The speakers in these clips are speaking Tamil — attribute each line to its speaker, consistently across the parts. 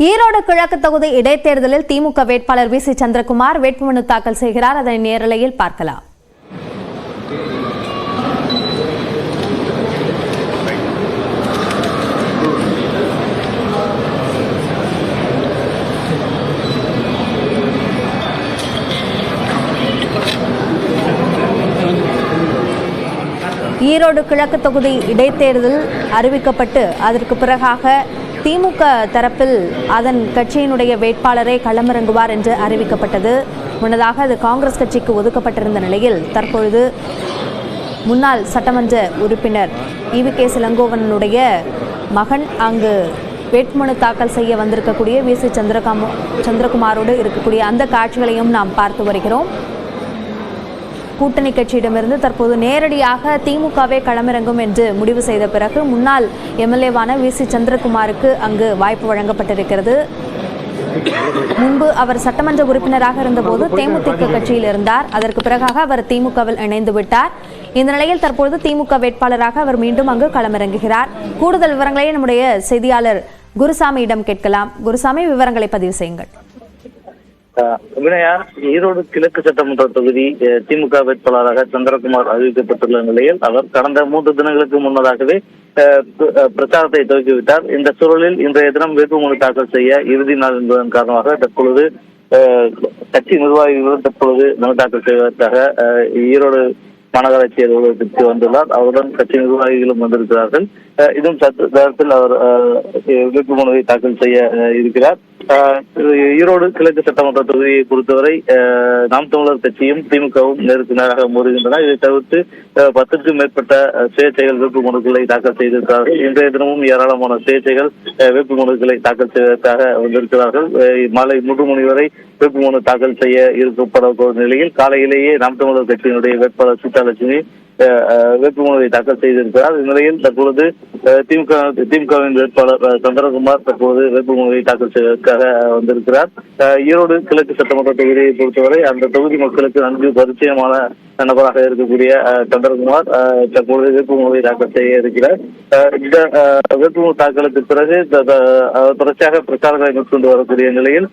Speaker 1: ஈரோடு கிழக்கு தொகுதி இடைத்தேர்தலில் திமுக வேட்பாளர் வி.சி. சந்திரகுமார் வேட்புமனு தாக்கல் செய்கிறார். அதனை நேரலையில் பார்க்கலாம். ஈரோடு கிழக்கு தொகுதி இடைத்தேர்தல் அறிவிக்கப்பட்டு அதற்கு பிறகாக திமுக தரப்பில் அதன் கட்சியினுடைய வேட்பாளரை களமிறங்குவார் என்று அறிவிக்கப்பட்டது. முன்னதாக அது காங்கிரஸ் கட்சிக்கு ஒதுக்கப்பட்டிருந்த நிலையில் தற்பொழுது முன்னாள் சட்டமன்ற உறுப்பினர் ஈ.வி.கே. இளங்கோவனுடைய மகன் அங்கு வேட்புமனு தாக்கல் செய்ய வந்திருக்கக்கூடிய வி.சி. சந்திரகுமாரோடு இருக்கக்கூடிய அந்த காட்சிகளையும் நாம் பார்த்து வருகிறோம். கூட்டணி கட்சியிடமிருந்து தற்போது நேரடியாக திமுகவே களமிறங்கும் என்று முடிவு செய்த பிறகு முன்னாள் எம்எல்ஏவான வி.சி. சந்திரகுமாருக்கு அங்கு வாய்ப்பு வழங்கப்பட்டிருக்கிறது. முன்பு அவர் சட்டமன்ற உறுப்பினராக இருந்தபோது தேமுதிக கட்சியில் இருந்தார். அதற்கு பிறகாக அவர் திமுகவில் இணைந்து விட்டார். இந்த நிலையில் தற்போது திமுக வேட்பாளராக அவர் மீண்டும் அங்கு களமிறங்குகிறார். கூடுதல் விவரங்களை நம்முடைய செய்தியாளர் குருசாமியிடம் கேட்கலாம். குருசாமி, விவரங்களை பதிவு செய்யுங்கள்.
Speaker 2: வினயா, ஈரோடு கிழக்கு சட்டமன்ற தொகுதி திமுக வேட்பாளராக சந்திரகுமார் அறிவிக்கப்பட்டுள்ள நிலையில் அவர் கடந்த 3 தினங்களுக்கு முன்னதாகவே பிரச்சாரத்தை துவக்கிவிட்டார். இந்த சூழலில் இன்றைய தினம் வேட்புமனு தாக்கல் செய்ய இறுதி நாள் என்பதன் காரணமாக தற்பொழுது கட்சி நிர்வாகிகளும் தற்பொழுது மனு தாக்கல் செய்வதற்காக ஈரோடு மாநகராட்சி அலுவலகத்திற்கு வந்துள்ளார். அவருடன் கட்சி நிர்வாகிகளும் வந்திருக்கிறார்கள். இதுவும் சற்று நேரத்தில் அவர் வேட்புமனுவை தாக்கல் செய்ய இருக்கிறார். ஈரோடு கிழக்கு சட்டமன்ற தொகுதியை பொறுத்தவரை நாம் தமிழர் கட்சியும் திமுகவும் நேருக்கு நேராக மோதுகின்றன. இதை தவிர்த்து 10க்கும் மேற்பட்ட சுயேட்சைகள் வேட்புமனுக்களை தாக்கல் செய்திருக்கிறார்கள். இன்றைய தினமும் ஏராளமான சுயேட்சைகள் வேட்புமனுக்களை தாக்கல் செய்வதற்காக வந்திருக்கிறார்கள். மாலை 3 மணி வரை வேட்புமனு தாக்கல் செய்ய இருக்கப்பட நிலையில் காலையிலேயே நாம் தமிழர் கட்சியினுடைய வேட்பாளர் சீதாலட்சுமி வேட்புமனுவை தாக்கல் செய்திருக்கிறார். இந்நிலையில் தற்பொழுது திமுகவின் வேட்பாளர் சந்திரகுமார் தற்போது வேட்புமனுவை தாக்கல் செய்வதற்காக வந்திருக்கிறார். ஈரோடு கிழக்கு சட்டமன்ற தொகுதியை பொறுத்தவரை அந்த தொகுதி மக்களுக்கு நன்கு பரிச்சயமான நபராக இருக்கக்கூடிய சந்திரகுமார் தற்போது வேட்புமனுவை தாக்கல் செய்ய இருக்கிறார். இந்த வேட்புமனு தாக்கலுக்கு பிறகு தொடர்ச்சியாக பிரச்சாரங்களை மேற்கொண்டு வரக்கூடிய நிலையில்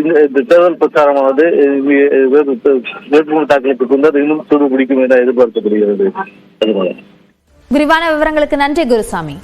Speaker 2: இந்த தேர்தல் பிரச்சாரமானது வேட்புமனு தாக்கலுக்கு பின்னர் இன்னும் சூடு பிடிக்கும் என எதிர்பார்க்கப்படுகிறது.
Speaker 1: விரிவான விவரங்களுக்கு நன்றி குருசாமி.